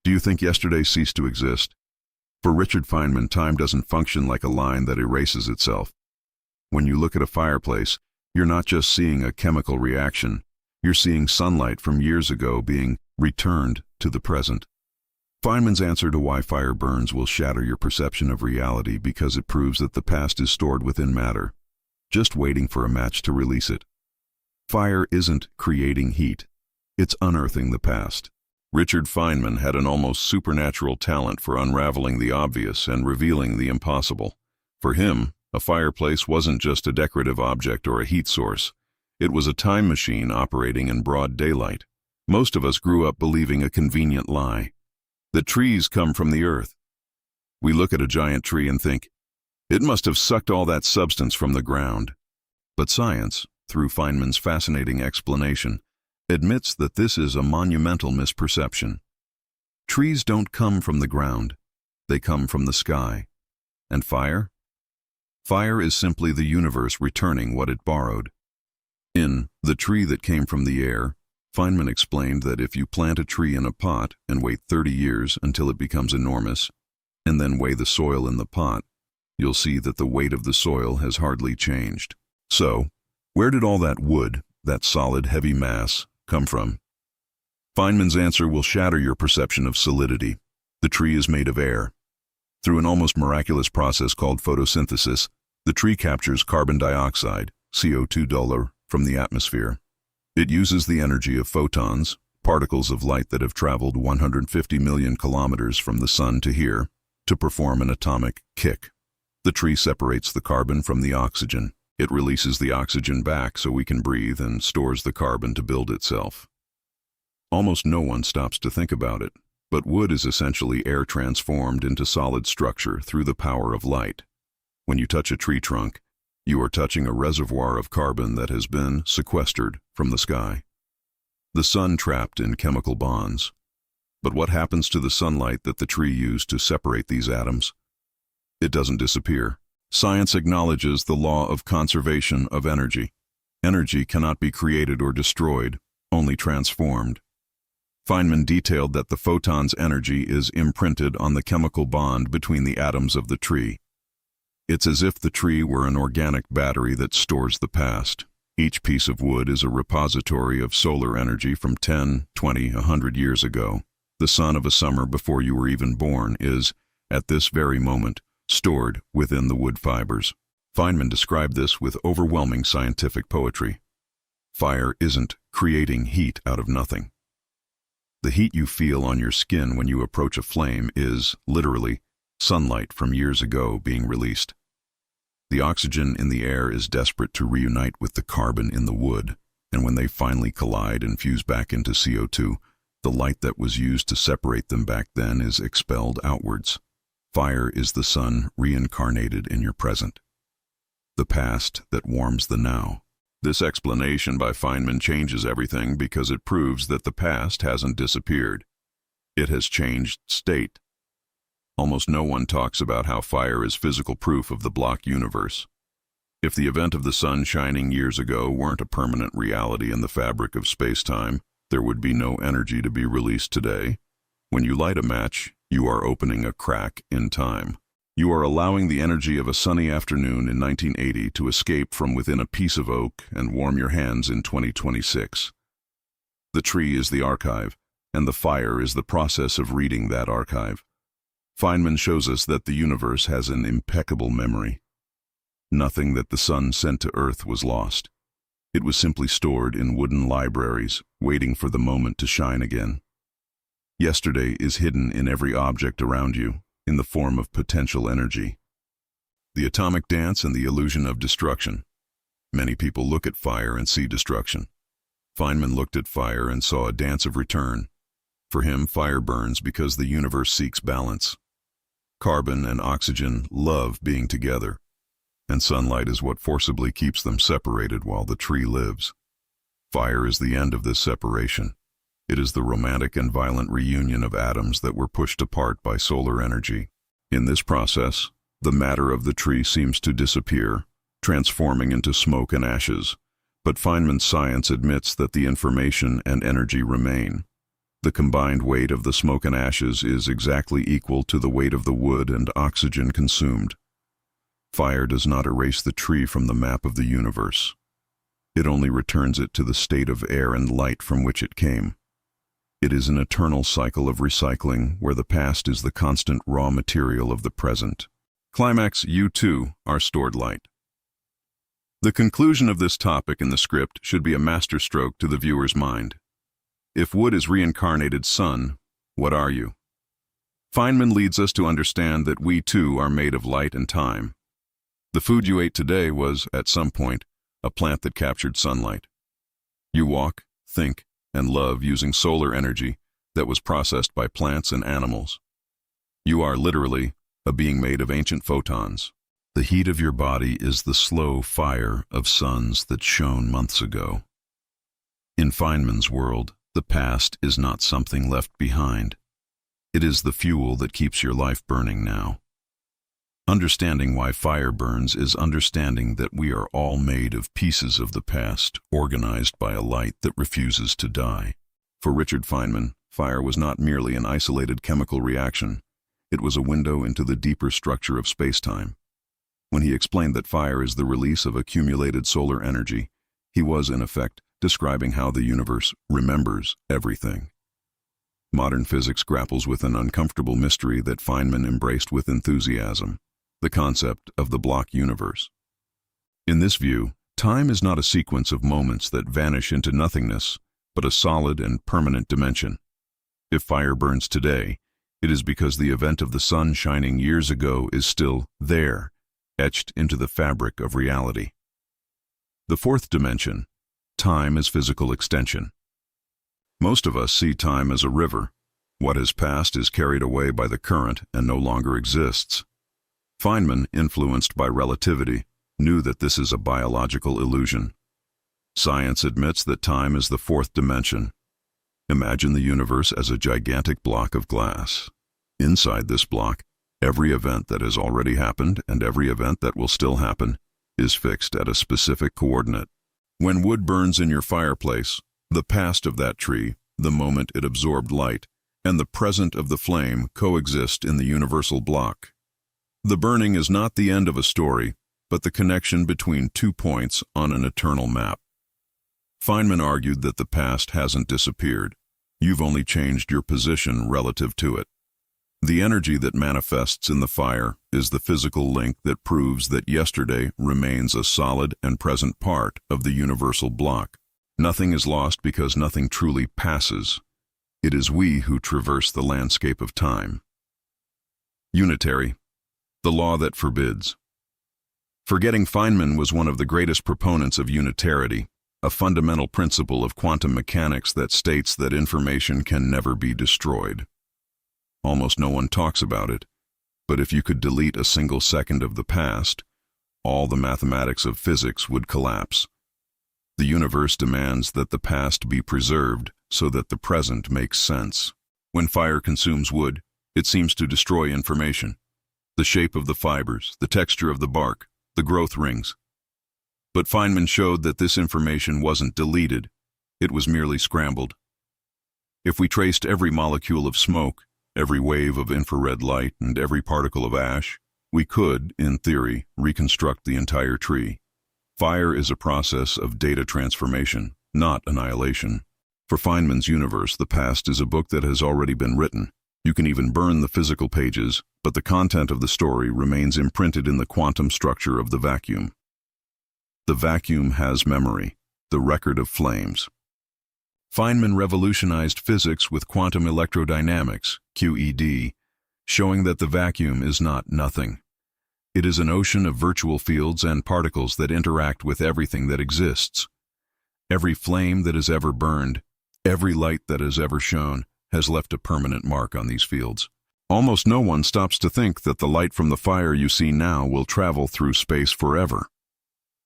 Do you think yesterday ceased to exist? For Richard Feynman, time doesn't function like a line that erases itself. When you look at a fireplace, you're not just seeing a chemical reaction, you're seeing sunlight from years ago being returned to the present. Feynman's answer to why fire burns will shatter your perception of reality because it proves that the past is stored within matter, just waiting for a match to release it. Fire isn't creating heat, it's unearthing the past. Richard Feynman had an almost supernatural talent for unraveling the obvious and revealing the impossible. For him, a fireplace wasn't just a decorative object or a heat source. It was a time machine operating in broad daylight. Most of us grew up believing a convenient lie, that trees come from the earth. We look at a giant tree and think, it must have sucked all that substance from the ground. But science, through Feynman's fascinating explanation, admits that this is a monumental misperception. Trees don't come from the ground, they come from the sky. And fire? Fire is simply the universe returning what it borrowed. In The Tree That Came from the Air, Feynman explained that if you plant a tree in a pot and wait 30 years until it becomes enormous, and then weigh the soil in the pot, you'll see that the weight of the soil has hardly changed. So, where did all that wood, that solid, heavy mass, come from? Feynman's answer will shatter your perception of solidity. The tree is made of air. Through an almost miraculous process called photosynthesis, the tree captures carbon dioxide, CO2, from the atmosphere. It uses the energy of photons, particles of light that have traveled 150 million kilometers from the sun to here, to perform an atomic kick. The tree separates the carbon from the oxygen. It releases the oxygen back so we can breathe and stores the carbon to build itself. Almost no one stops to think about it, but wood is essentially air transformed into solid structure through the power of light. When you touch a tree trunk, you are touching a reservoir of carbon that has been sequestered from the sky. The sun trapped in chemical bonds. But what happens to the sunlight that the tree used to separate these atoms? It doesn't disappear. Science acknowledges the law of conservation of energy. Energy cannot be created or destroyed, only transformed. Feynman detailed that the photon's energy is imprinted on the chemical bond between the atoms of the tree. It's as if the tree were an organic battery that stores the past. Each piece of wood is a repository of solar energy from 10, 20, 100 years ago. The sun of a summer before you were even born is, at this very moment, stored within the wood fibers. Feynman described this with overwhelming scientific poetry. Fire isn't creating heat out of nothing. The heat you feel on your skin when you approach a flame is, literally, sunlight from years ago being released. The oxygen in the air is desperate to reunite with the carbon in the wood, and when they finally collide and fuse back into CO2, the light that was used to separate them back then is expelled outwards. Fire is the sun reincarnated in your present, the past that warms the now. This explanation by Feynman changes everything because it proves that the past hasn't disappeared. It has changed state. Almost no one talks about how fire is physical proof of the block universe. If the event of the sun shining years ago weren't a permanent reality in the fabric of space-time, there would be no energy to be released today. When you light a match, you are opening a crack in time. You are allowing the energy of a sunny afternoon in 1980 to escape from within a piece of oak and warm your hands in 2026. The tree is the archive, and the fire is the process of reading that archive. Feynman shows us that the universe has an impeccable memory. Nothing that the sun sent to Earth was lost. It was simply stored in wooden libraries, waiting for the moment to shine again. Yesterday is hidden in every object around you, in the form of potential energy. The atomic dance and the illusion of destruction. Many people look at fire and see destruction. Feynman looked at fire and saw a dance of return. For him, fire burns because the universe seeks balance. Carbon and oxygen love being together, and sunlight is what forcibly keeps them separated while the tree lives. Fire is the end of this separation. It is the romantic and violent reunion of atoms that were pushed apart by solar energy. In this process, the matter of the tree seems to disappear, transforming into smoke and ashes. But Feynman's science admits that the information and energy remain. The combined weight of the smoke and ashes is exactly equal to the weight of the wood and oxygen consumed. Fire does not erase the tree from the map of the universe. It only returns it to the state of air and light from which it came. It is an eternal cycle of recycling where the past is the constant raw material of the present. Climax: you too are stored light. The conclusion of this topic in the script should be a masterstroke to the viewer's mind. If wood is reincarnated sun, what are you? Feynman leads us to understand that we too are made of light and time. The food you ate today was, at some point, a plant that captured sunlight. You walk, think, and love using solar energy that was processed by plants and animals. You are literally a being made of ancient photons. The heat of your body is the slow fire of suns that shone months ago. In Feynman's world, the past is not something left behind. It is the fuel that keeps your life burning now. Understanding why fire burns is understanding that we are all made of pieces of the past, organized by a light that refuses to die. For Richard Feynman, fire was not merely an isolated chemical reaction. It was a window into the deeper structure of space-time. When he explained that fire is the release of accumulated solar energy, he was, in effect, describing how the universe remembers everything. Modern physics grapples with an uncomfortable mystery that Feynman embraced with enthusiasm: the concept of the block universe. In this view, time is not a sequence of moments that vanish into nothingness, but a solid and permanent dimension. If fire burns today, it is because the event of the sun shining years ago is still there, etched into the fabric of reality. The fourth dimension, time as physical extension. Most of us see time as a river. What has passed is carried away by the current and no longer exists. Feynman, influenced by relativity, knew that this is a biological illusion. Science admits that time is the fourth dimension. Imagine the universe as a gigantic block of glass. Inside this block, every event that has already happened and every event that will still happen is fixed at a specific coordinate. When wood burns in your fireplace, the past of that tree, the moment it absorbed light, and the present of the flame coexist in the universal block. The burning is not the end of a story, but the connection between 2 points on an eternal map. Feynman argued that the past hasn't disappeared. You've only changed your position relative to it. The energy that manifests in the fire is the physical link that proves that yesterday remains a solid and present part of the universal block. Nothing is lost because nothing truly passes. It is we who traverse the landscape of time. Unitary, the law that forbids. Forgetting Feynman was one of the greatest proponents of unitarity, a fundamental principle of quantum mechanics that states that information can never be destroyed. Almost no one talks about it, but if you could delete a single second of the past, all the mathematics of physics would collapse. The universe demands that the past be preserved so that the present makes sense. When fire consumes wood, it seems to destroy information. The shape of the fibers, the texture of the bark, the growth rings. But Feynman showed that this information wasn't deleted, it was merely scrambled. If we traced every molecule of smoke, every wave of infrared light, and every particle of ash, we could, in theory, reconstruct the entire tree. Fire is a process of data transformation, not annihilation. For Feynman's universe, the past is a book that has already been written. You can even burn the physical pages, but the content of the story remains imprinted in the quantum structure of the vacuum. The vacuum has memory, the record of flames. Feynman revolutionized physics with quantum electrodynamics, QED, showing that the vacuum is not nothing. It is an ocean of virtual fields and particles that interact with everything that exists. Every flame that has ever burned, every light that has ever shone, has left a permanent mark on these fields. Almost no one stops to think that the light from the fire you see now will travel through space forever.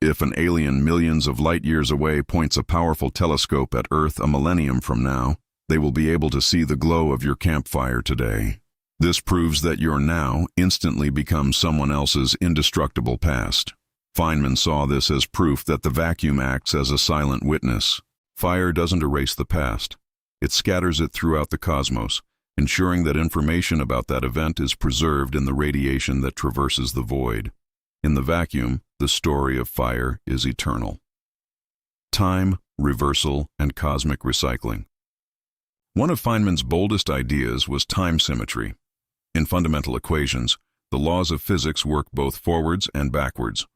If an alien millions of light years away points a powerful telescope at Earth a millennium from now, they will be able to see the glow of your campfire today. This proves that your now instantly becomes someone else's indestructible past. Feynman saw this as proof that the vacuum acts as a silent witness. Fire doesn't erase the past. It scatters it throughout the cosmos, ensuring that information about that event is preserved in the radiation that traverses the void. In the vacuum, the story of fire is eternal. Time, reversal, and cosmic recycling. One of Feynman's boldest ideas was time symmetry. In fundamental equations, the laws of physics work both forwards and backwards.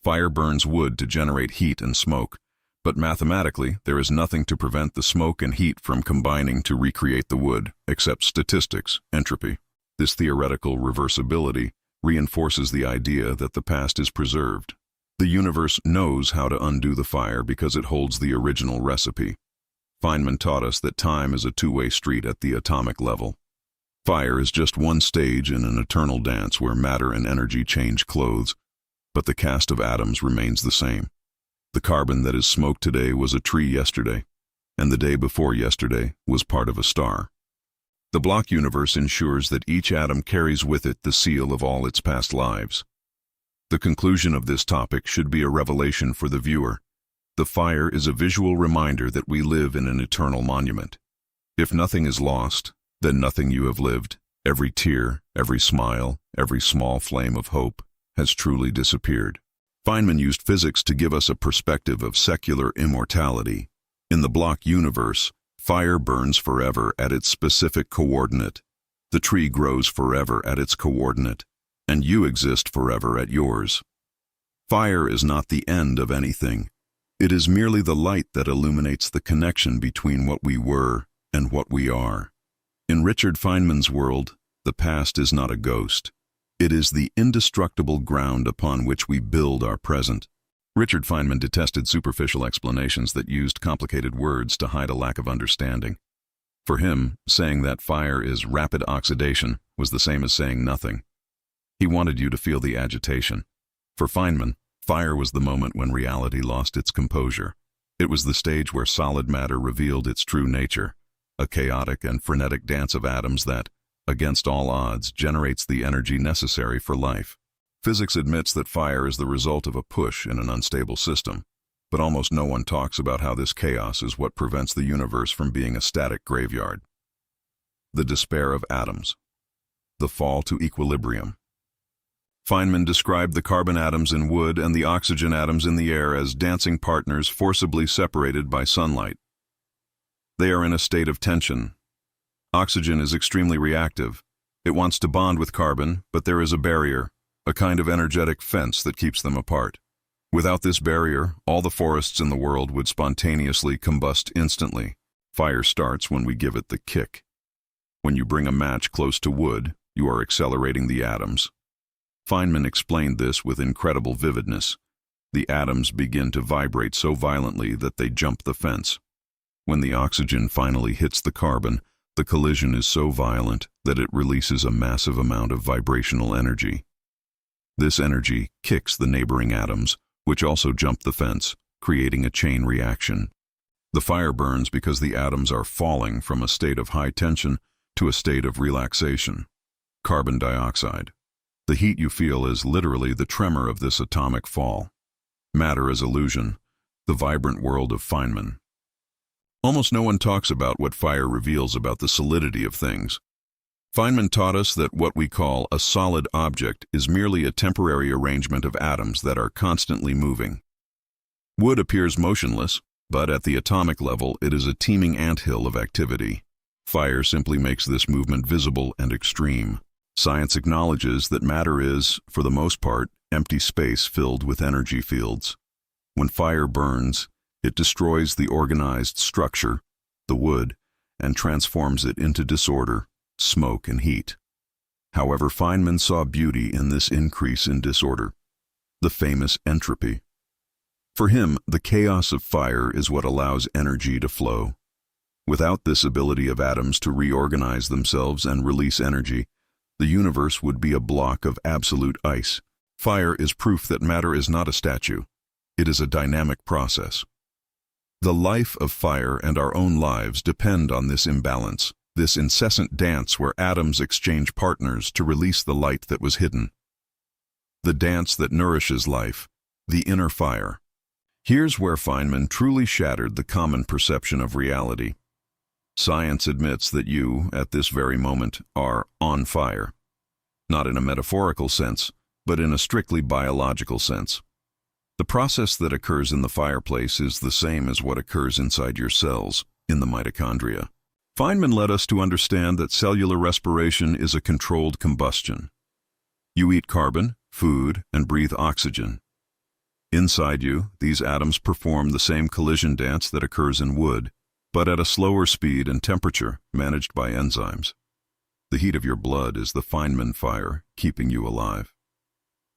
Fire burns wood to generate heat and smoke, but mathematically there is nothing to prevent the smoke and heat from combining to recreate the wood, except statistics, entropy. This theoretical reversibility reinforces the idea that the past is preserved. The universe knows how to undo the fire because it holds the original recipe. Feynman taught us that time is a two-way street at the atomic level. Fire is just one stage in an eternal dance where matter and energy change clothes, but the cast of atoms remains the same. The carbon that is smoke today was a tree yesterday, and the day before yesterday was part of a star. The block universe ensures that each atom carries with it the seal of all its past lives. The conclusion of this topic should be a revelation for the viewer. The fire is a visual reminder that we live in an eternal monument. If nothing is lost, then nothing you have lived, every tear, every smile, every small flame of hope, has truly disappeared. Feynman used physics to give us a perspective of secular immortality. In the block universe, fire burns forever at its specific coordinate. The tree grows forever at its coordinate, and you exist forever at yours. Fire is not the end of anything. It is merely the light that illuminates the connection between what we were and what we are. In Richard Feynman's world, the past is not a ghost. It is the indestructible ground upon which we build our present. Richard Feynman detested superficial explanations that used complicated words to hide a lack of understanding. For him, saying that fire is rapid oxidation was the same as saying nothing. He wanted you to feel the agitation. For Feynman, fire was the moment when reality lost its composure. It was the stage where solid matter revealed its true nature, a chaotic and frenetic dance of atoms that, against all odds, generates the energy necessary for life. Physics admits that fire is the result of a push in an unstable system, but almost no one talks about how this chaos is what prevents the universe from being a static graveyard. The despair of atoms. The fall to equilibrium. Feynman described the carbon atoms in wood and the oxygen atoms in the air as dancing partners forcibly separated by sunlight. They are in a state of tension. Oxygen is extremely reactive. It wants to bond with carbon, but there is a barrier, a kind of energetic fence that keeps them apart. Without this barrier, all the forests in the world would spontaneously combust instantly. Fire starts when we give it the kick. When you bring a match close to wood, you are accelerating the atoms. Feynman explained this with incredible vividness. The atoms begin to vibrate so violently that they jump the fence. When the oxygen finally hits the carbon, the collision is so violent that it releases a massive amount of vibrational energy. This energy kicks the neighboring atoms, which also jump the fence, creating a chain reaction. The fire burns because the atoms are falling from a state of high tension to a state of relaxation. Carbon dioxide. The heat you feel is literally the tremor of this atomic fall. Matter as illusion. The vibrant world of Feynman. Almost no one talks about what fire reveals about the solidity of things. Feynman taught us that what we call a solid object is merely a temporary arrangement of atoms that are constantly moving. Wood appears motionless, but at the atomic level it is a teeming anthill of activity. Fire simply makes this movement visible and extreme. Science acknowledges that matter is, for the most part, empty space filled with energy fields. When fire burns, it destroys the organized structure, the wood, and transforms it into disorder, smoke, and heat. However, Feynman saw beauty in this increase in disorder, the famous entropy. For him, the chaos of fire is what allows energy to flow. Without this ability of atoms to reorganize themselves and release energy, the universe would be a block of absolute ice. Fire is proof that matter is not a statue. It is a dynamic process. The life of fire and our own lives depend on this imbalance, this incessant dance where atoms exchange partners to release the light that was hidden. The dance that nourishes life, the inner fire. Here's where Feynman truly shattered the common perception of reality. Science admits that you, at this very moment, are on fire. Not in a metaphorical sense, but in a strictly biological sense. The process that occurs in the fireplace is the same as what occurs inside your cells, in the mitochondria. Feynman led us to understand that cellular respiration is a controlled combustion. You eat carbon, food, and breathe oxygen. Inside you, these atoms perform the same collision dance that occurs in wood, but at a slower speed and temperature, managed by enzymes. The heat of your blood is the Feynman fire, keeping you alive.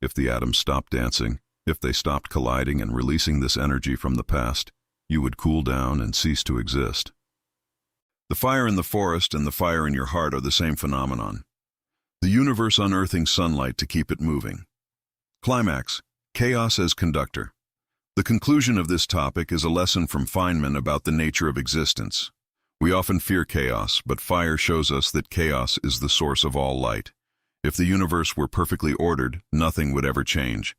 If the atoms stopped dancing, if they stopped colliding and releasing this energy from the past, you would cool down and cease to exist. The fire in the forest and the fire in your heart are the same phenomenon. The universe unearthing sunlight to keep it moving. Climax: chaos as conductor. The conclusion of this topic is a lesson from Feynman about the nature of existence. We often fear chaos, but fire shows us that chaos is the source of all light. If the universe were perfectly ordered, nothing would ever change.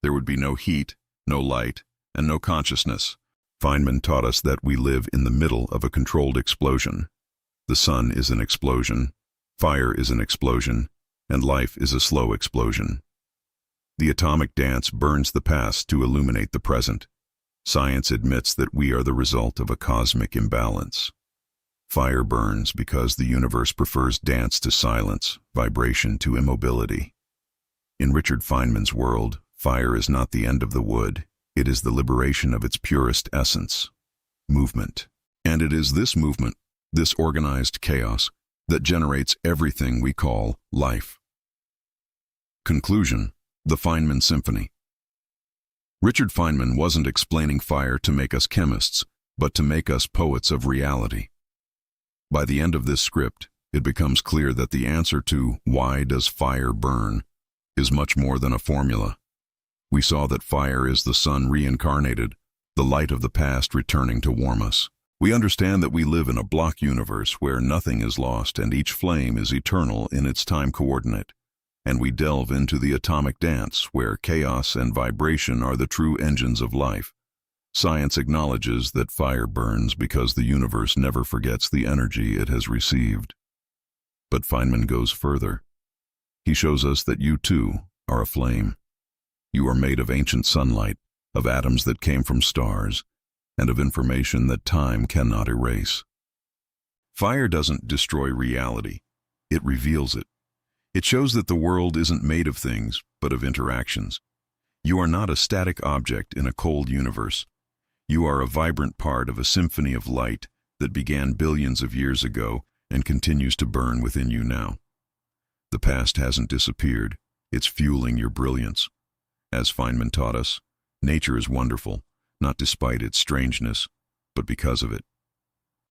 There would be no heat, no light, and no consciousness. Feynman taught us that we live in the middle of a controlled explosion. The sun is an explosion, fire is an explosion, and life is a slow explosion. The atomic dance burns the past to illuminate the present. Science admits that we are the result of a cosmic imbalance. Fire burns because the universe prefers dance to silence, vibration to immobility. In Richard Feynman's world, fire is not the end of the wood, it is the liberation of its purest essence, movement. And it is this movement, this organized chaos, that generates everything we call life. Conclusion: the Feynman Symphony. Richard Feynman wasn't explaining fire to make us chemists, but to make us poets of reality. By the end of this script, it becomes clear that the answer to "why does fire burn?" is much more than a formula. We saw that fire is the sun reincarnated, the light of the past returning to warm us. We understand that we live in a block universe where nothing is lost and each flame is eternal in its time coordinate. And we delve into the atomic dance where chaos and vibration are the true engines of life. Science acknowledges that fire burns because the universe never forgets the energy it has received. But Feynman goes further. He shows us that you too are a flame. You are made of ancient sunlight, of atoms that came from stars, and of information that time cannot erase. Fire doesn't destroy reality, it reveals it. It shows that the world isn't made of things, but of interactions. You are not a static object in a cold universe. You are a vibrant part of a symphony of light that began billions of years ago and continues to burn within you now. The past hasn't disappeared, it's fueling your brilliance. As Feynman taught us, nature is wonderful, not despite its strangeness, but because of it.